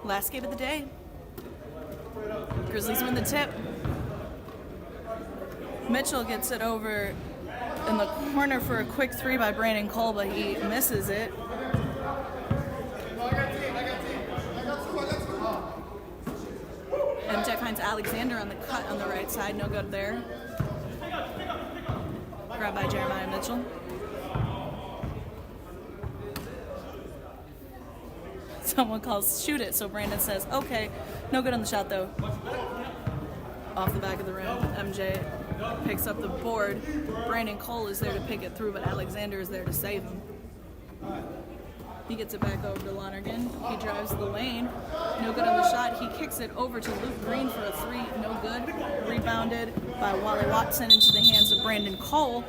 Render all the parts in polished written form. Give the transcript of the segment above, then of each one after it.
Last game of the day. Grizzlies win the tip. Mitchell gets it over in the corner for a quick three by Brandon Cole, but he misses it. MJ finds Alexander on the cut on the right side. No good there. Grabbed by Jeremiah Mitchell. Someone calls shoot it, so Brandon says, okay. No good on the shot, though. Off the back of the rim, MJ picks up the board. Brandon Cole is there to pick it through, but Alexander is there to save him. He gets it back over to Lonergan. He drives the lane. No good on the shot. He kicks it over to Luke Green for a three. No good. Rebounded by Wally Watson into the hands of Brandon Cole.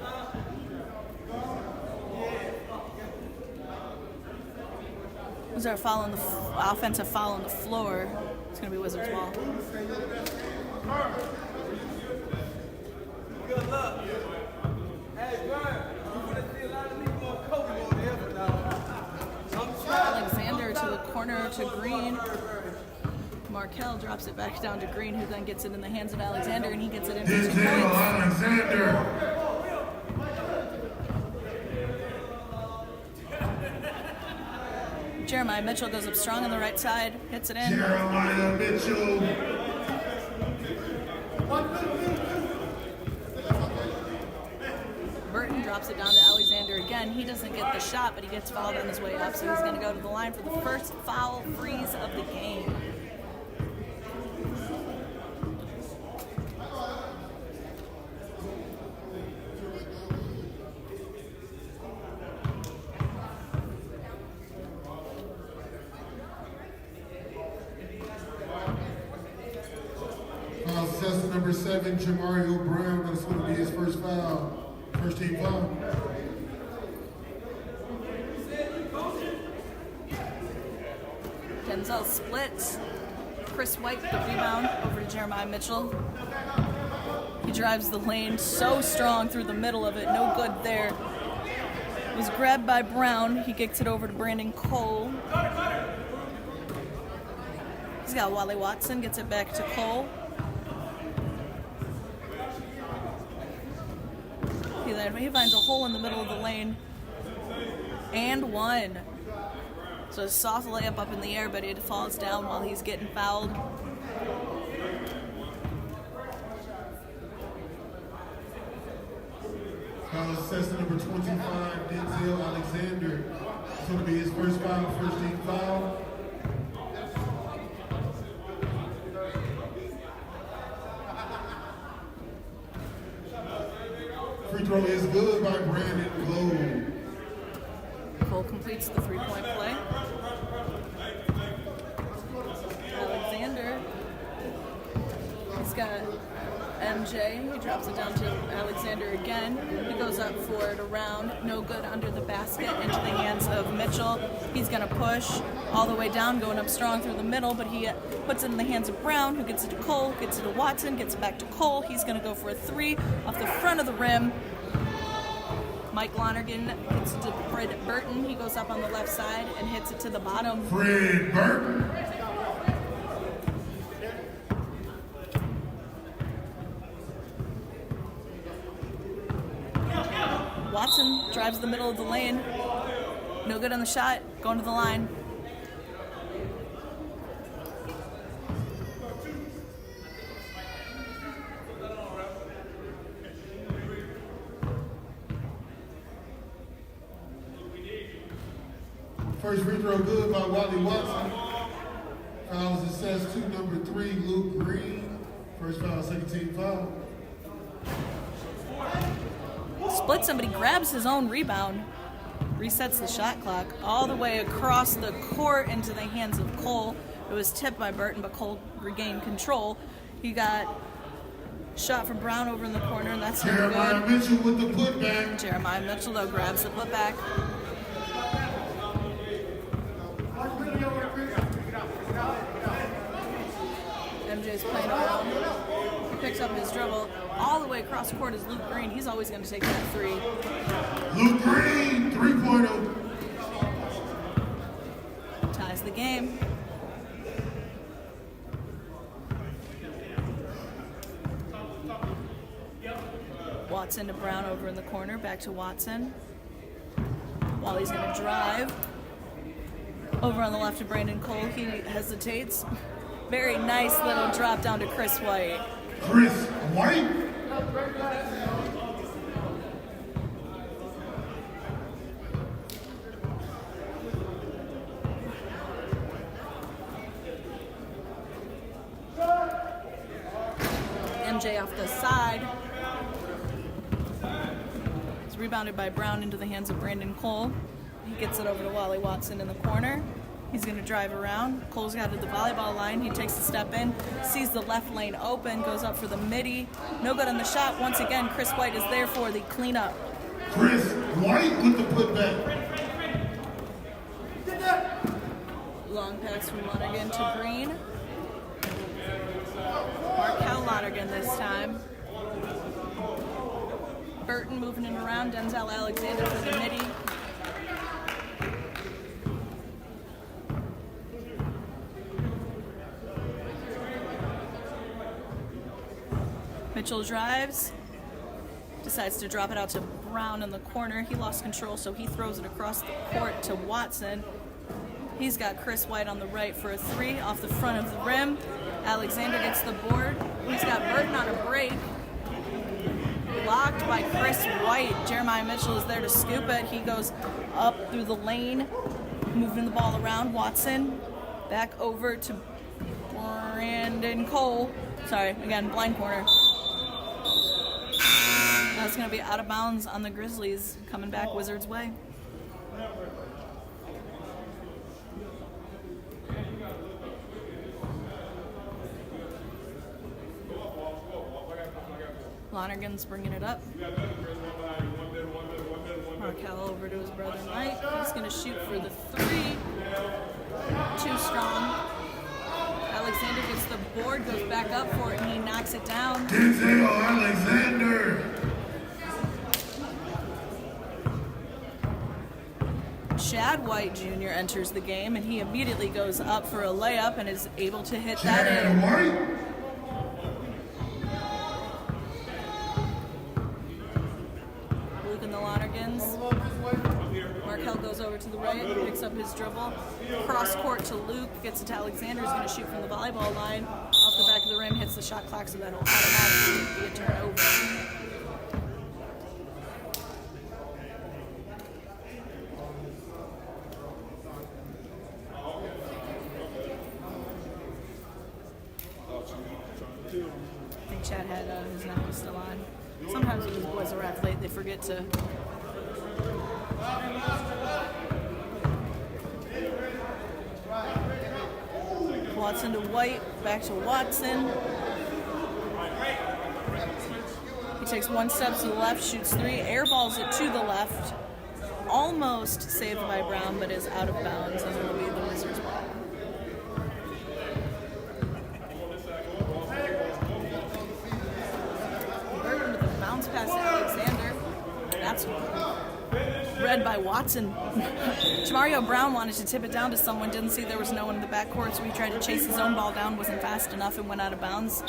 Was there a foul on the offensive foul on the floor? It's going to be Wizards ball. Good luck. Hey, Brian, you're going to see a lot of me going Kobe over here for now. Alexander to the corner to Green. Markell drops it back down to Green, who then gets it in the hands of Alexander, and he gets it in for 2 points. Alexander. Jeremiah Mitchell goes up strong on the right side, hits it in. Jeremiah Mitchell. Burton drops it down to Alexander again. He doesn't get the shot, but he gets fouled on his way up, so he's going to go to the line for the first foul freeze of the game. Foul assessment number 7, Jamario Brown. That's going to be his first foul. First team foul. Denzel splits. Chris White with the rebound over to Jeremiah Mitchell. He drives the lane so strong through the middle of it. No good there. It was grabbed by Brown. He kicks it over to Brandon Cole. He's got Wally Watson. Gets it back to Cole. He finds a hole in the middle of the lane. And one. So a soft layup up in the air, but it falls down while he's getting fouled. Foul assessment number 25, Denzel Alexander. It's going to be his first foul, first team foul. Free throw is good by Brandon Cole. Cole completes the three-point play. Alexander, he's got MJ. He drops it down to Alexander again. He goes up for it around. No good under the basket into the hands of Mitchell. He's going to push all the way down, going up strong through the middle, but he puts it in the hands of Brown, who gets it to Cole, gets it to Watson, gets it back to Cole. He's going to go for a three off the front of the rim. Mike Lonergan gets it to Fred Burton. He goes up on the left side and hits it to the bottom. Fred Burton. Watson drives the middle of the lane. No good on the shot. Going to the line. First free throw good by Wally Watson. Fouls assessed to number 3, Luke Green. First foul, second team foul. Splits somebody, grabs his own rebound, resets the shot clock all the way across the court into the hands of Cole. It was tipped by Burton, but Cole regained control. He got shot from Brown over in the corner, and that's no Jeremiah good. Mitchell with the putback. Jeremiah Mitchell, though, grabs the putback. MJ's playing around. He picks up his dribble. All the way across the court is Luke Green. He's always going to take that three. Luke Green, 3-pointer. Ties the game. Watson to Brown over in the corner. Back to Watson. Wally's going to drive. Over on the left to Brandon Cole. He hesitates. Very nice little drop down to Chris White. Chris White. MJ off the side. It's rebounded by Brown into the hands of Brandon Cole. He gets it over to Wally Watson in the corner. He's going to drive around. Cole's got to the volleyball line. He takes a step in, sees the left lane open, goes up for the midi. No good on the shot. Once again, Chris White is there for the cleanup. Chris White with the putback. Long pass from Lonergan to Green. Markel Lonergan this time. Burton moving it around. Denzel Alexander for the midi. Mitchell drives, decides to drop it out to Brown in the corner. He lost control, so he throws it across the court to Watson. He's got Chris White on the right for a three off the front of the rim. Alexander gets the board. He's got Burton on a break. Blocked by Chris White. Jeremiah Mitchell is there to scoop it. He goes up through the lane, moving the ball around. Watson back over to Brandon Cole. Sorry, again, blind corner. That's going to be out of bounds on the Grizzlies, coming back Wizards' way. Lonergan's bringing it up. Markel over to his brother Mike. He's going to shoot for the three. Too strong. Alexander gets the board, goes back up for it, and he knocks it down. Denzel Alexander. Chad White Jr. enters the game, and he immediately goes up for a layup and is able to hit that in. White. Luke and the Lonergans. Markel goes over to the right, picks up his dribble. Cross court to Luke, gets it to Alexander, who's going to shoot from the volleyball line. Off the back of the rim, hits the shot clock, so that'll automatically be a turnover. I think Chad had his necklace still on. Sometimes when these boys arrive late, they forget to. Watson to White, back to Watson. He takes one step to the left, shoots three, airballs it to the left. Almost saved by Brown, but is out of bounds, and it'll be the Wizards' ball. Burton with a bounce pass to Alexander. That's read by Watson. Jamario Brown wanted to tip it down to someone, didn't see there was no one in the backcourt, so he tried to chase his own ball down, wasn't fast enough, and went out of bounds.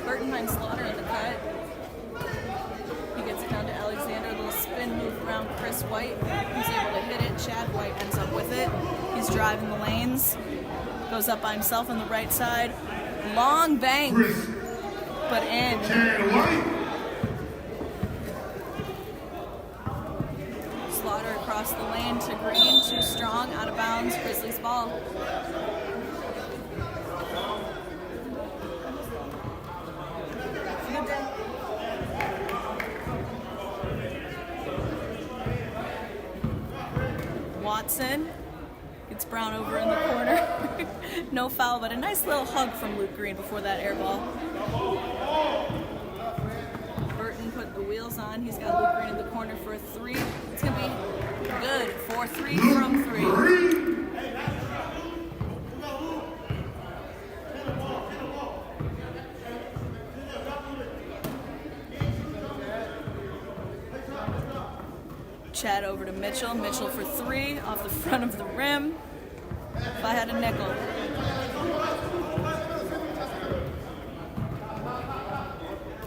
Burton finds Slaughter in the cut. He gets it down to Alexander, a little spin move around Chris White. He's able to hit it. Chad White ends up with it. He's driving the lanes. Goes up by himself on the right side. Long bank, but in. Chad White. Slaughter across the lane to Green. Too strong, out of bounds. Grizzlies ball. Watson gets Brown over in the corner. No foul, but a nice little hug from Luke Green before that air ball. Burton put the wheels on. He's got Luke Green in the corner for a three. It's going to be good. 4-3 from three. Mitchell. Mitchell for three off the front of the rim. If I had a nickel.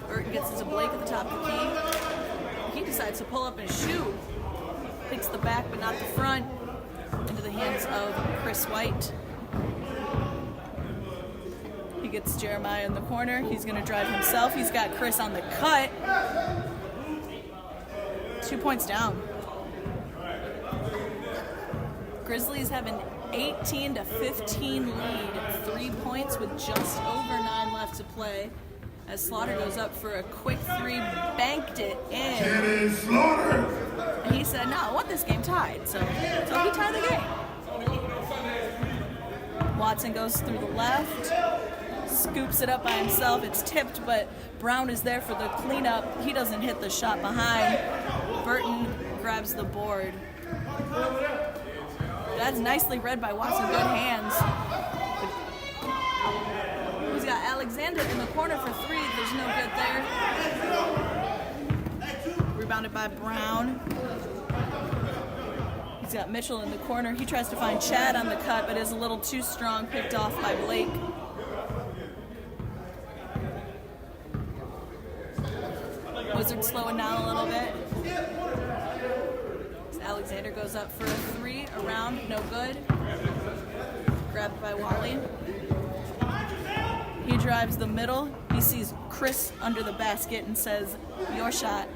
Burton gets it to Blake at the top of the key. He decides to pull up and shoot. Picks the back but not the front. Into the hands of Chris White. He gets Jeremiah in the corner. He's going to drive himself. He's got Chris on the cut. 2 points down. Grizzlies have an 18-15 lead. 3 points with just over 9 left to play. As Slaughter goes up for a quick three, banked it in. Shannon Slaughter. And he said, no, I want this game tied. So he tied the game. Watson goes through the left, scoops it up by himself. It's tipped, but Brown is there for the cleanup. He doesn't hit the shot behind. Burton grabs the board. That's nicely read by Watson. Good hands. He's got Alexander in the corner for three. There's no good there. Rebounded by Brown. He's got Mitchell in the corner. He tries to find Chad on the cut, but is a little too strong. Picked off by Blake. Wizards slowing down a little bit. Alexander goes up for a three. Around, no good. Grabbed by Wally. He drives the middle. He sees Chris under the basket and says, your shot.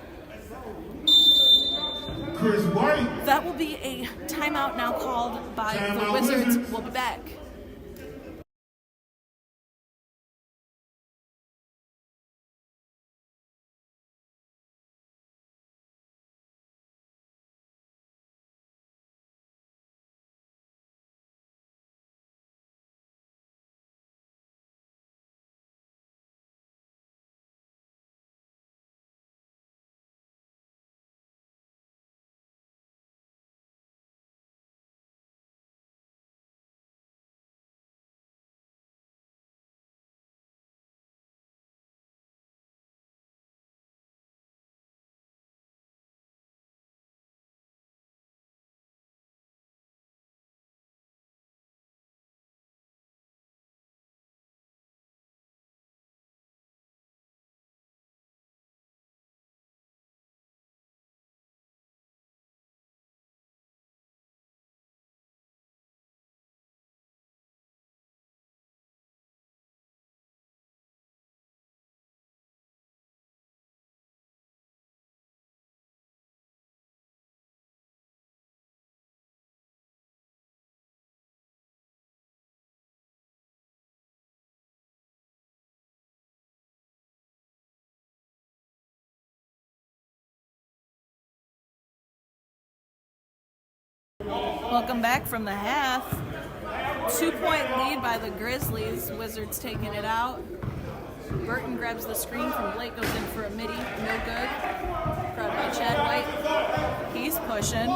Chris White. That will be a timeout now called by the Wizards. We'll be back. Welcome back from the half. 2-point lead by the Grizzlies. Wizards taking it out. Burton grabs the screen from Blake, goes in for a midi. No good. Grabbed by Chad White. He's pushing.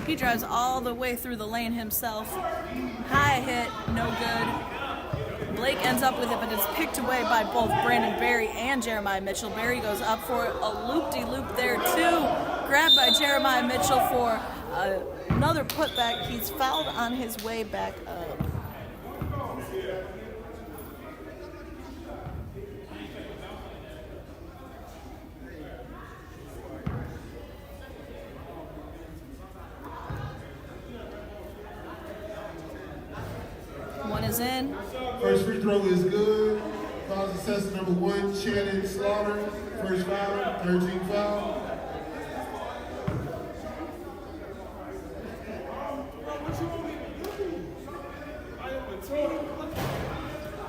He drives all the way through the lane himself. High hit, no good. Blake ends up with it, but it's picked away by both Brandon Berry and Jeremiah Mitchell. Berry goes up for a loop-de-loop there too. Grabbed by Jeremiah Mitchell for another putback. He's fouled on his way back up. One is in. First free throw is good. Fouls assessment number 1, Shannon Slaughter. First foul, 13 foul.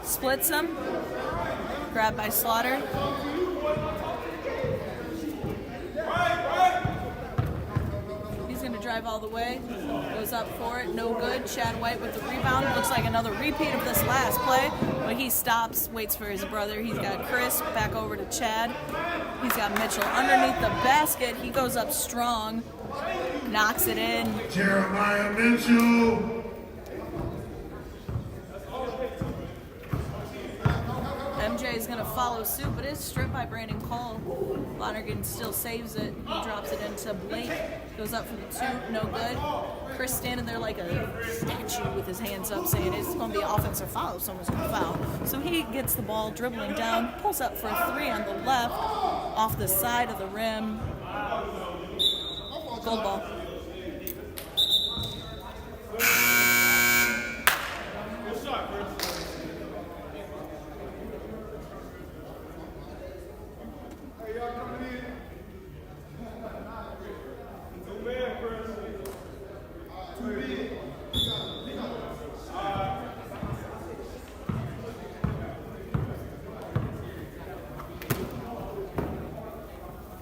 Splits him. Grabbed by Slaughter. He's going to drive all the way. Goes up for it. No good. Chad White with the rebound. Looks like another repeat of this last play. But he stops, waits for his brother. He's got Chris. Back over to Chad. He's got Mitchell underneath the basket. He goes up strong. Knocks it in. Jeremiah Mitchell. MJ is going going to follow suit, but it's stripped by Brandon Cole. Lonergan still saves it. He drops it into Blake. Goes up for the 2, no good. Chris standing there like a statue with his hands up saying it's going to be an offensive foul. Someone's going to foul. So he gets the ball dribbling down, pulls up for a 3 on the left, off the side of the rim. Gold ball.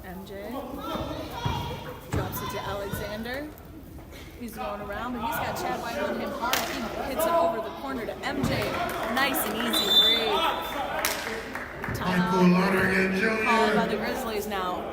MJ drops it to Alexander. He's going around, but he's got Chad White on him hard. He hits it over the corner to MJ. Nice and easy 3. Michael Lonergan Jr. Called by the Grizzlies now.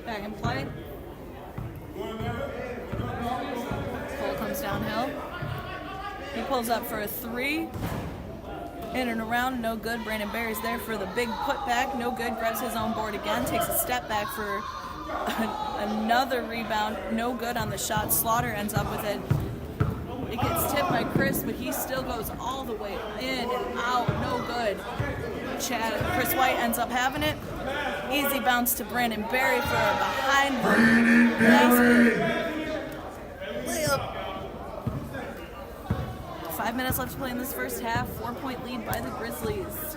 Back in play. Cole comes downhill. He pulls up for a 3. In and around, no good. Brandon Barry's there for the big putback, no good. Grabs his own board again, takes a step back for another rebound, no good on the shot. Slaughter ends up with it. It gets tipped by Chris, but he still goes all the way in and out, no good. Chris White ends up having it. Easy bounce to Brandon Barry for a behind Brandon Barry. layup. 5 minutes left to play in this first half. 4-point lead by the Grizzlies.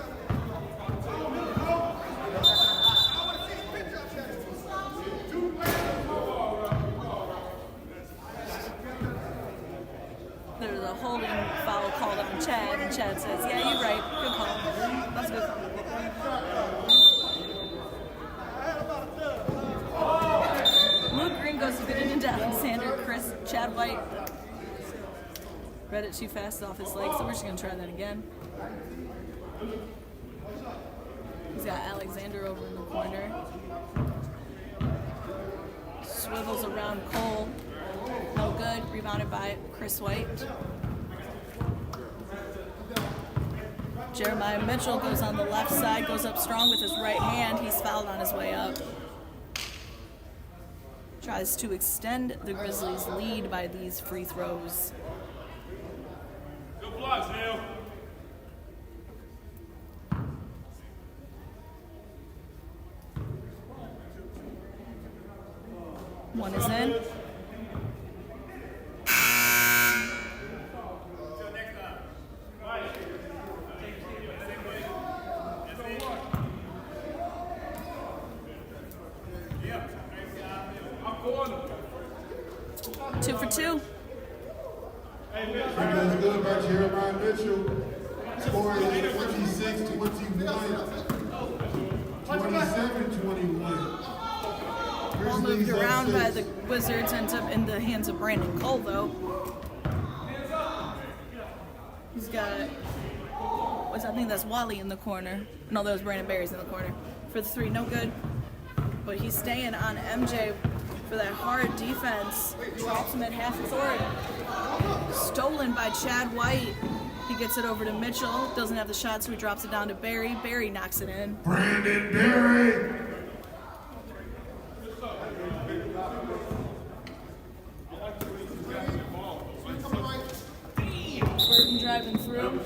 There's a holding foul called on Chad, and Chad says, "Yeah, you're right. Good call. That's a good call." Luke Green goes to get it into Alexander. Chad White read it too fast off his leg, so we're just going to try that again. He's got Alexander over in the corner. Swivels around Cole. No good. Rebounded by Chris White. Jeremiah Mitchell goes on the left side, goes up strong with his right hand. He's fouled on his way up. Tries to extend the Grizzlies' lead by these free throws. Good blocks, Neil. One is in. Two for two. Rebounds good by Jeremiah Mitchell. Score is 26-21. 27-21. Ball moved around by the Wizards, ends up in the hands of Brandon Cole, though. He's got, I think that's Wally in the corner. No, that was Brandon Berry's in the corner. For the three, no good. But he's staying on MJ for that hard defense. Drops him at half court. Stolen by Chad White. He gets it over to Mitchell. Doesn't have the shot, so he drops it down to Berry. Berry knocks it in. Brandon Berry. Burton driving through.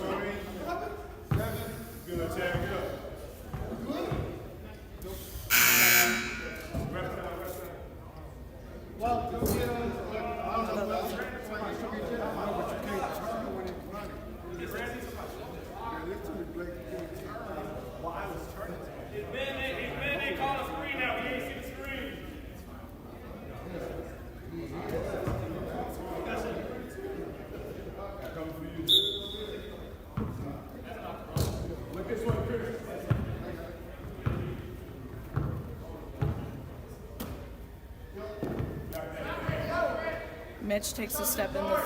Mitch takes a step in the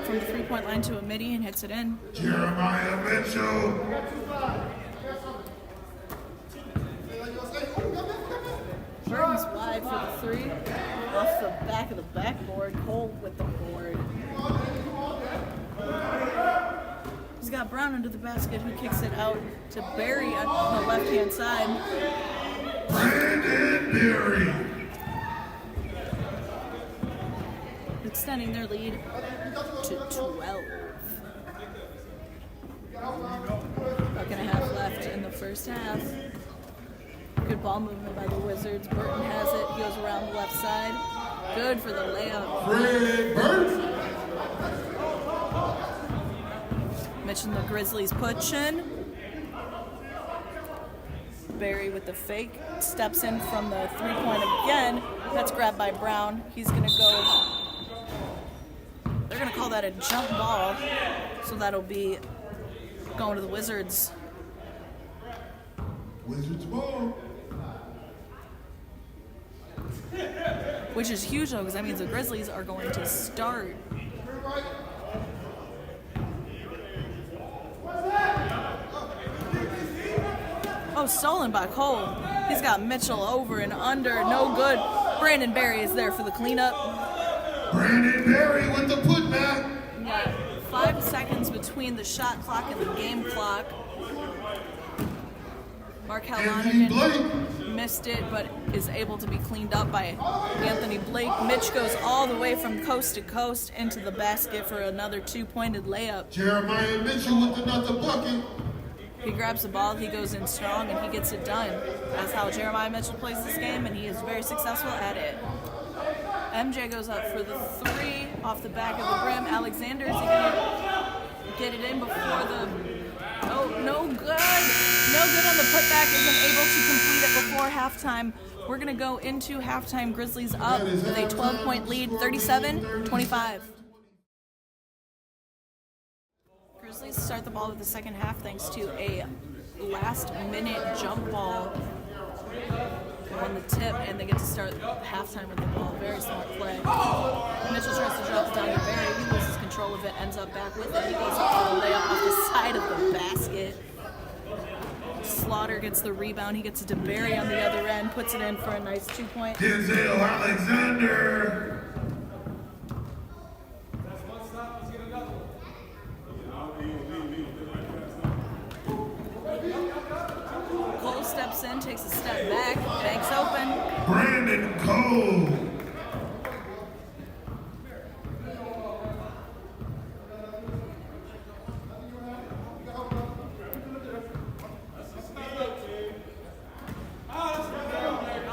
from the three-point line to a midi and hits it in. Jeremiah Mitchell. Burton's wide for the three. Off the back of the backboard. Cole with the board. He's got Brown under the basket, who kicks it out to Berry on the left-hand side. Brandon Berry. Extending their lead to 12. Buck and a half left in the first half. Good ball movement by the Wizards. Burton has it. He goes around the left side. Good for the layup. Fred Burton. Mitch and the Grizzlies pushing. Berry with the fake. Steps in from the three-point again. That's grabbed by Brown. He's going to go... They're going to call that a jump ball. So that'll be going to the Wizards. Wizards ball. Which is huge, though, because that means the Grizzlies are going to start. Oh, stolen by Cole. He's got Mitchell over and under. No good. Brandon Berry is there for the cleanup. Brandon Berry with the putback. We got 5 seconds between the shot clock and the game clock. Markel Lonigan missed it, but is able to be cleaned up by Anthony Blake. Mitch goes all the way from coast to coast into the basket for another two-pointed layup. Jeremiah Mitchell with another bucket. He grabs the ball, he goes in strong, and he gets it done. That's how Jeremiah Mitchell plays this game, and he is very successful at it. MJ goes up for the three off the back of the rim. Alexander, is he going to get it in before the... Oh, no good. No good on the putback. Isn't able to complete it before halftime. We're going to go into halftime. Grizzlies up with a 12-point lead, 37-25. Grizzlies start the ball with the second half thanks to a last-minute jump ball on the tip, and they get to start halftime with the ball. Very smart play. Mitchell tries to drop it down to Berry. He loses control of it, ends up back with it. He goes up for the layup off the side of the basket. Slaughter gets the rebound. He gets it to Berry on the other end, puts it in for a nice 2-point. Denzel Alexander. Cole steps in, takes a step back, banks open. Brandon Cole.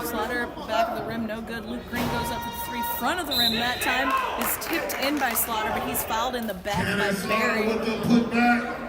Slaughter, back of the rim, no good. Luke Green goes up for the three, front of the rim that time. Is tipped in by Slaughter, but he's fouled in the back by Berry. With the putback.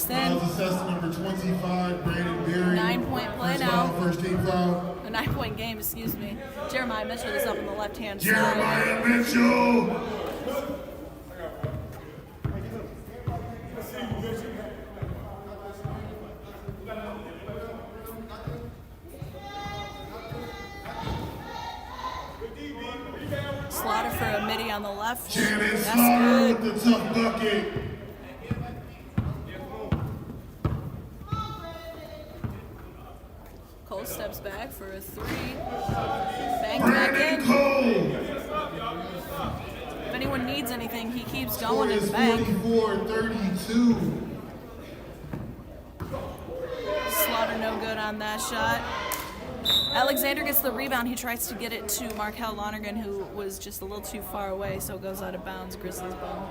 First in. Fouls assessed to number 25, Brandon Berry. 9-point play First now. foul, first team foul. A 9-point game, excuse me. Jeremiah Mitchell is up on the left-hand side. Jeremiah Mitchell. Slaughter for a midi on the left. Janet That's Slaughter good. with the tough bucket. Cole steps back for a three. Bang back Brandon in. Cole. If anyone needs anything, he keeps Score going in is the back. 44-32. Slaughter no good on that shot. Alexander gets the rebound. He tries to get it to Markel Lonergan, who was just a little too far away, so it goes out of bounds. Grizzlies ball.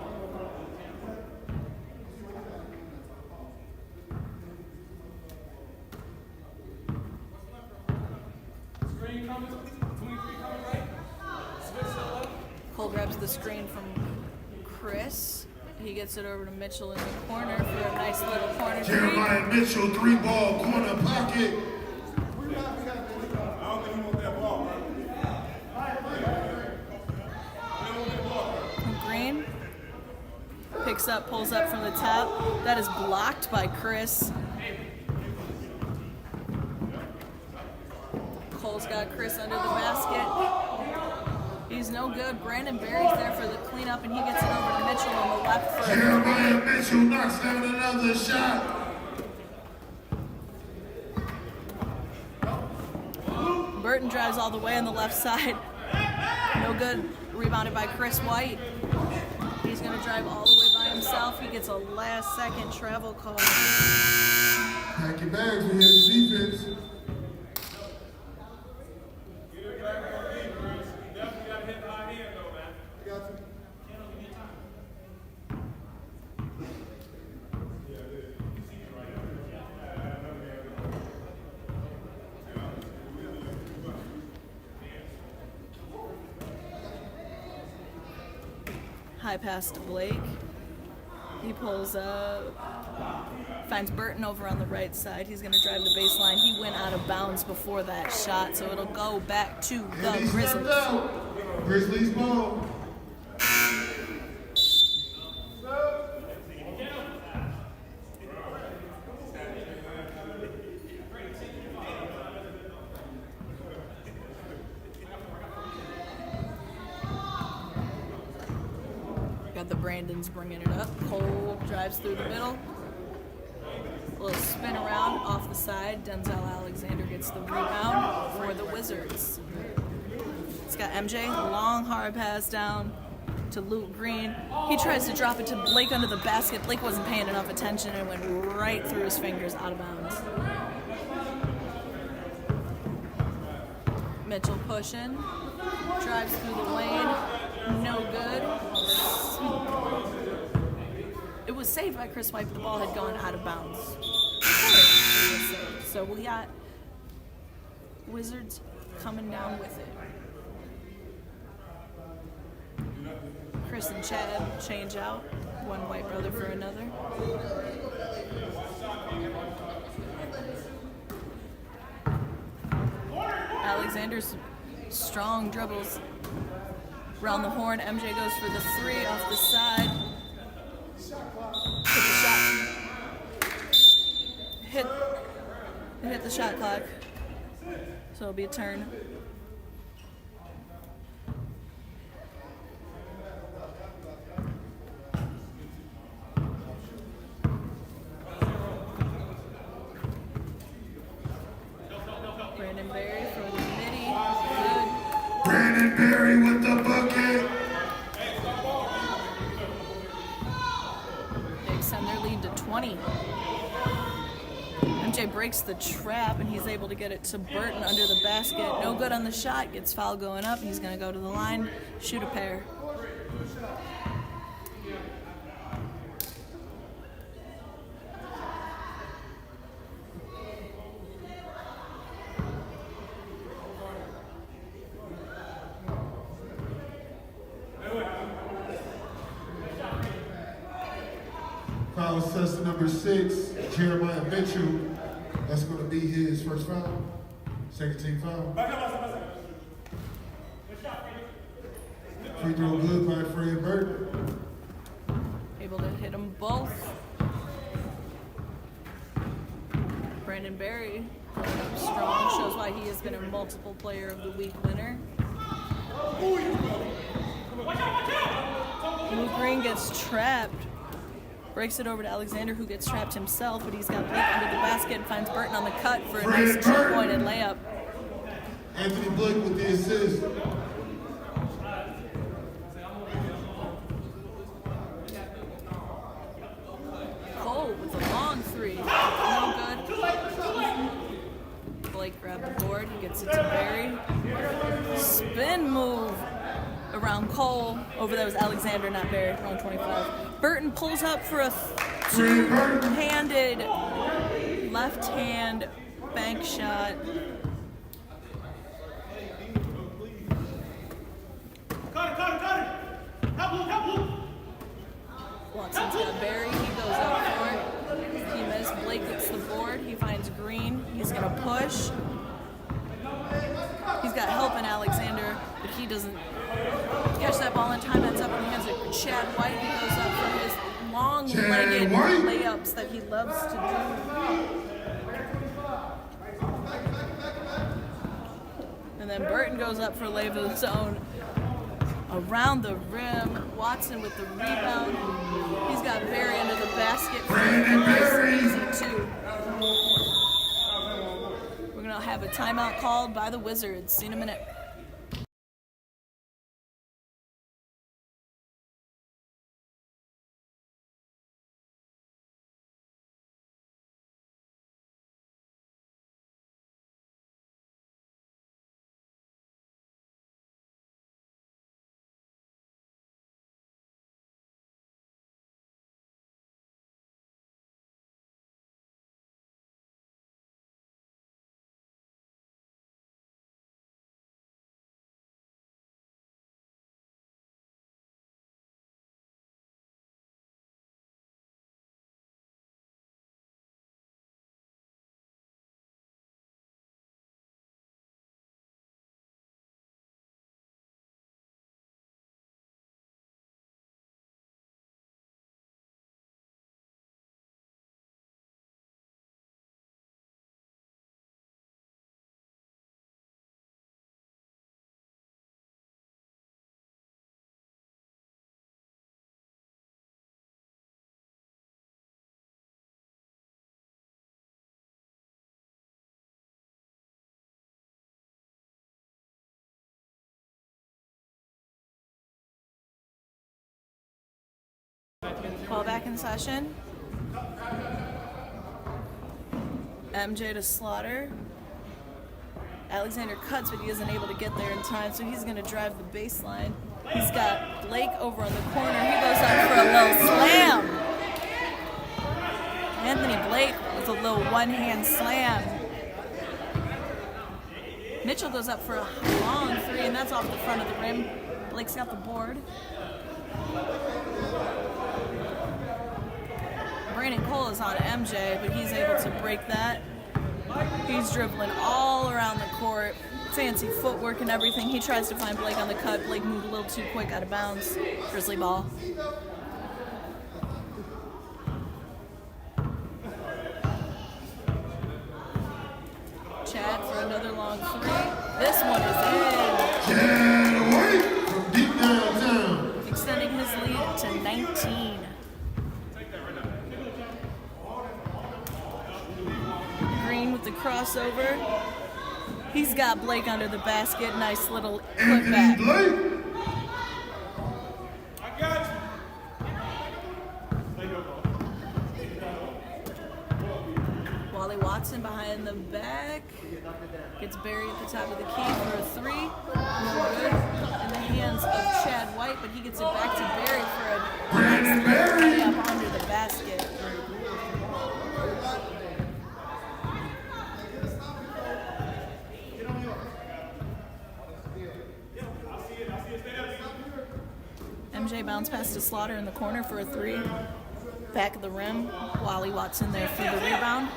Cole grabs the screen from Chris. He gets it over to Mitchell in the corner for a nice little corner three. Jeremiah Mitchell, 3-ball, corner pocket. Green picks up, pulls up from the top. That is blocked by Chris. Cole's got Chris under the basket. He's no good. Brandon Berry's there for the cleanup, and he gets it over to Mitchell on the left foot. Jeremiah Mitchell knocks down another shot. Burton drives all the way on the left side. No good. Rebounded by Chris White. He's going to drive all the way by himself. He gets a last-second travel call. Pack your bags, we hit the defense. High pass to Blake. He pulls up, finds Burton over on the right side. He's going to drive the baseline. He went out of bounds before that shot, so it'll go back to the And he stepped Grizzlies. out. Grizzlies ball. Got the Brandons bringing it up. Cole drives through the middle. A little spin around off the side. Denzel Alexander gets the rebound for the Wizards. It's got MJ, long hard pass down to Luke Green. He tries to drop it to Blake under the basket. Blake wasn't paying enough attention and went right through his fingers out of bounds. Mitchell pushing, drives through the lane, no good. It was saved by Chris White, but the ball had gone out of bounds. So we got Wizards coming down with it. Chris and Chad change out, one white brother for another. Alexander's strong dribbles around the horn. MJ goes for the three off the side. Hit the shot. Hit the shot clock. So it'll be a turn. Brandon Berry for the midi. Good. Brandon Berry with the bucket. They extend their lead to 20. MJ breaks the trap and he's able to get it to Burton under the basket. No good on the shot. Gets foul going up. He's going to go to the line, shoot a pair. Foul assessed to number 6, Jeremiah Mitchell. That's going to be his first foul. Second team foul. Free throw good by Fred Burton. Able to hit them both. Brandon Berry coming up strong, shows why he has been a multiple player of the week winner. Luke Green gets trapped. Breaks it over to Alexander, who gets trapped himself, but he's got Blake under the basket and finds Burton on the cut for a nice two-pointed layup. Anthony Blake with the assist. Cole with a long three. No good. Blake grabbed the board. He gets it to Barry. Spin move around Cole. Over there was Alexander, not Barry. Wrong 25. Burton pulls up for a two-handed left hand bank shot. Watson's got Barry. He goes up for it. He missed. Blake gets the board. He finds Green. He's going to push. He's got help in Alexander, but he doesn't catch that ball in time. That's up in the hands of Chad White. He goes up for his long-legged layups that he loves to do. And then Burton goes up for lay of his own. Around the rim, Watson with the rebound. He's got Barry under the basket for a nice easy two. We're going to have a timeout called by the Wizards. See you in a minute. Call back in session. MJ to Slaughter. Alexander cuts, but he isn't able to get there in time, so he's going to drive the baseline. He's got Blake over on the corner. He goes up for a little slam. Anthony Blake with a little one-hand slam. Mitchell goes up for a long three, and that's off the front of the rim. Blake's got the board. Brandon Cole is on MJ, but he's able to break that. He's dribbling all around the court. Fancy footwork and everything. He tries to find Blake on the cut. Blake moved a little too quick out of bounds. Grizzly ball. Chad for another long three. This one is in. Chad White from deep downtown. Extending his lead to 19. Green with the crossover. He's got Blake under the basket. Nice little putback. Blake. I got you. Wally Watson behind the back. Gets Barry at the top of the key for a three. No good. In the hands of Chad White, but he gets it back to Barry for a nice layup under the basket. MJ bounce pass to Slaughter in the corner for a three. back of the rim. Wally Watson there for the rebound.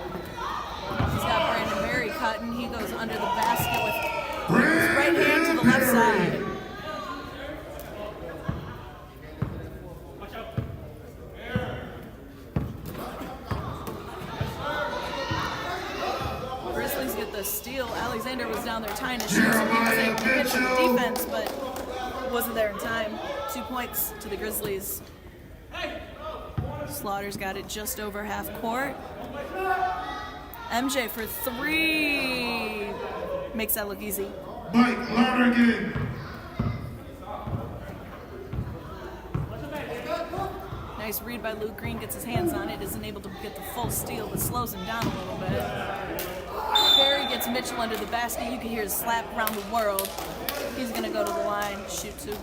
He's got Brandon Berry cutting. He goes under the basket with his right hand to the left side. Grizzlies get the steal. Alexander was down there tying his shoes. He was able to hit the defense, but wasn't there in time. 2 points to the Grizzlies. Slaughter's got it just over half court. MJ for 3. Makes that look easy. Mike Lonergan. Nice read by Luke Green. Gets his hands on it. Isn't able to get the full steal, but slows him down a little bit. Barry gets Mitchell under the basket. You can hear his slap around the world. He's going to go to the line, shoot 2.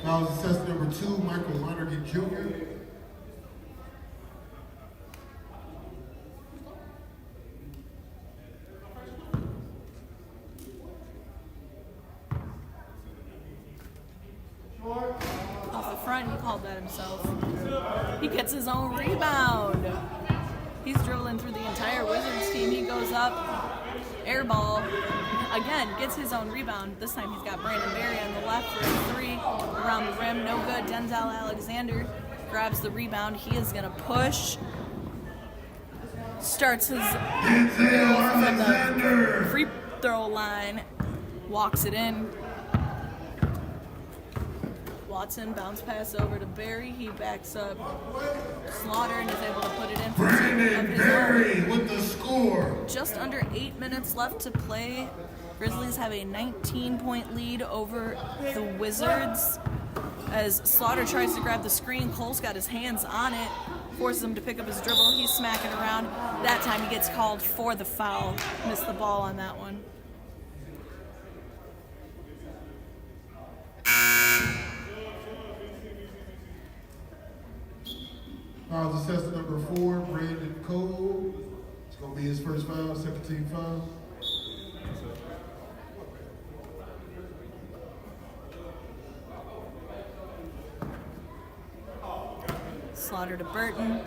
Fouls assessed number 2, Michael Lonergan Jr. Off the front, he called that himself. He gets his own rebound. He's dribbling through the entire Wizards team. He goes up, air ball. Again, gets his own rebound. This time he's got Brandon Berry on the left for a 3 around the rim. No good. Denzel Alexander grabs the rebound. He is going to push. Starts his from the free throw line. Walks it in. Watson bounce pass over to Berry. He backs up Slaughter and is able to put it in for Brandon Berry with the score. Just under 8 minutes left to play. Grizzlies have a 19-point lead over the Wizards. As Slaughter tries to grab the screen, Cole's got his hands on it, forces him to pick up his dribble. He's smacking around. That time he gets called for the foul. Missed the ball on that one. Fouls assessed number 4, Brandon Cole. It's going to be his first foul, second team foul. Slaughter to Burton.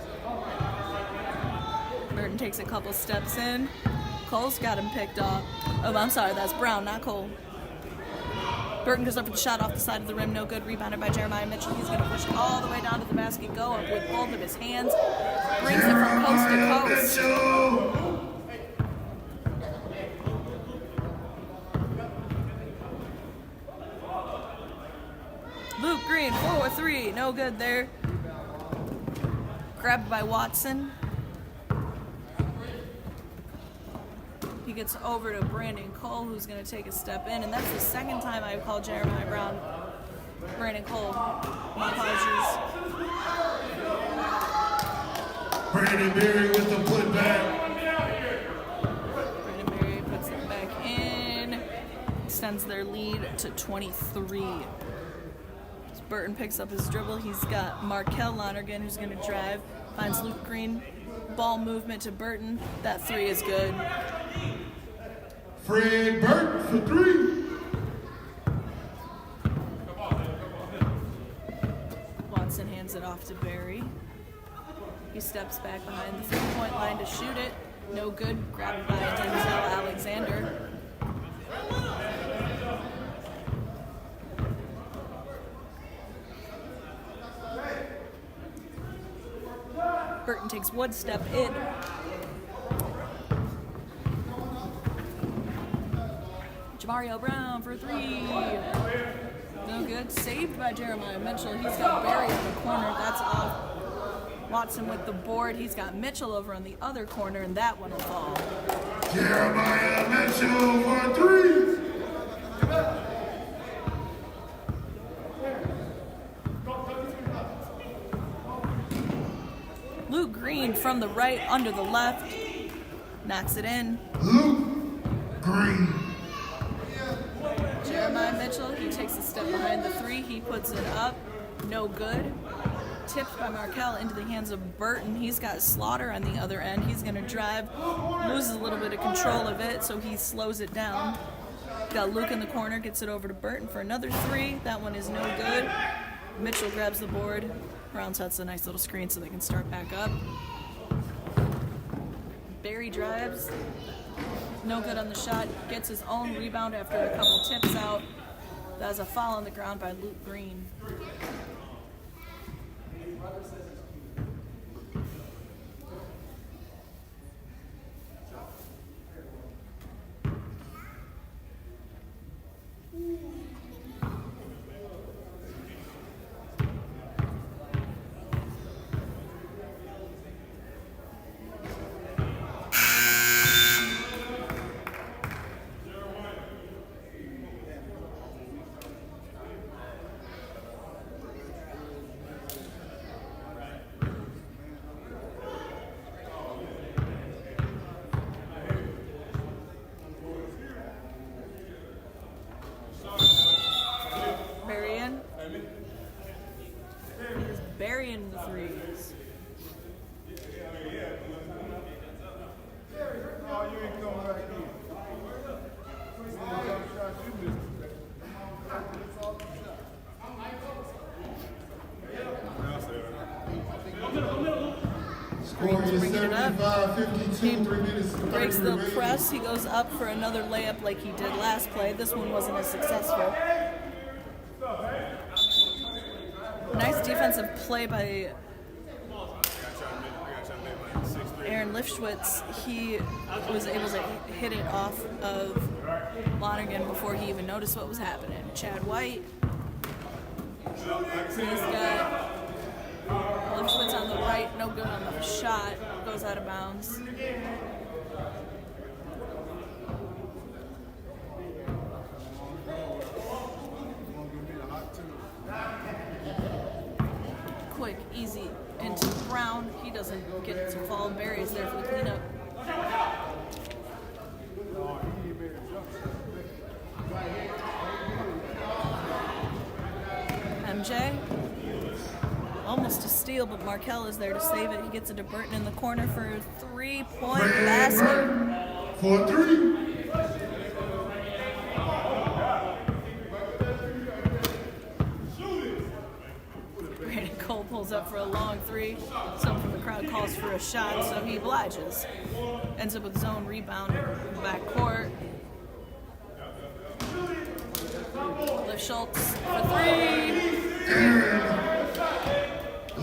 Burton takes a couple steps in. Cole's got him picked off. Oh, I'm sorry, that's Brown, not Cole. Burton goes up for the shot off the side of the rim. No good. Rebounded by Jeremiah Mitchell. He's going to push it all the way down to the basket. Go up with both of his hands. Brings it from coast to coast. Luke Green, 4-3. No good there. Grabbed by Watson. He gets over to Brandon Cole, who's going to take a step in, and that's the second time I've called Jeremiah Brown Brandon Cole. My apologies. Brandon Berry with the putback. Brandon Berry puts it back in, extends their lead to 23. As Burton picks up his dribble, he's got Markel Lonergan, who's going to drive, finds Luke Green. Ball movement to Burton. That 3 is good. Fred Burton for 3. Watson hands it off to Berry. He steps back behind the 3-point line to shoot it. No good. Grabbed by Denzel Alexander. Burton takes one step in. Jamario Brown for 3. No good. Saved by Jeremiah Mitchell. He's got Berry in the corner. That's off. Watson with the board. He's got Mitchell over on the other corner, and that one will fall. Jeremiah Mitchell for 3. Luke Green from the right, under the left. Knocks it in. Luke Green. step behind the three. He puts it up. No good. Tipped by Markel into the hands of Burton. He's got Slaughter on the other end. He's going to drive. Loses a little bit of control of it, so he slows it down. Got Luke in the corner. Gets it over to Burton for another three. That one is no good. Mitchell grabs the board. Brown sets a nice little screen so they can start back up. Barry drives. No good on the shot. Gets his own rebound after a couple tips out. That was a foul on the ground by Luke Green. He's burying the threes. Score is 75-52, 3 minutes and 30 Breaks the remaining. press. He goes up for another layup like he did last play. This one wasn't as successful. Nice defensive play by Aaron Lifschwitz. He was able to hit it off of Lonergan before he even noticed what was happening. Chad White. He's got Lifschwitz on the right, no good on the shot, goes out of bounds. Quick, easy into Brown. He doesn't get it to fall. Barry is there for the cleanup. MJ. Almost a steal, but Markel is there to save it. He gets it to Burton in the corner for a three-point basket. For three. Brandon Cole pulls up for a long three. Someone from the crowd calls for a shot, so he obliges. Ends up with zone rebound in the backcourt. Liv Schultz for three.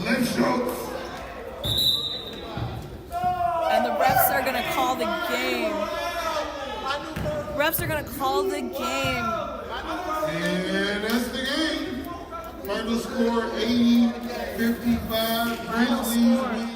Lifschultz. And the refs are going to call the game. Refs are going to call the game. And that's the game. Final score 80-55. Grizzlies win.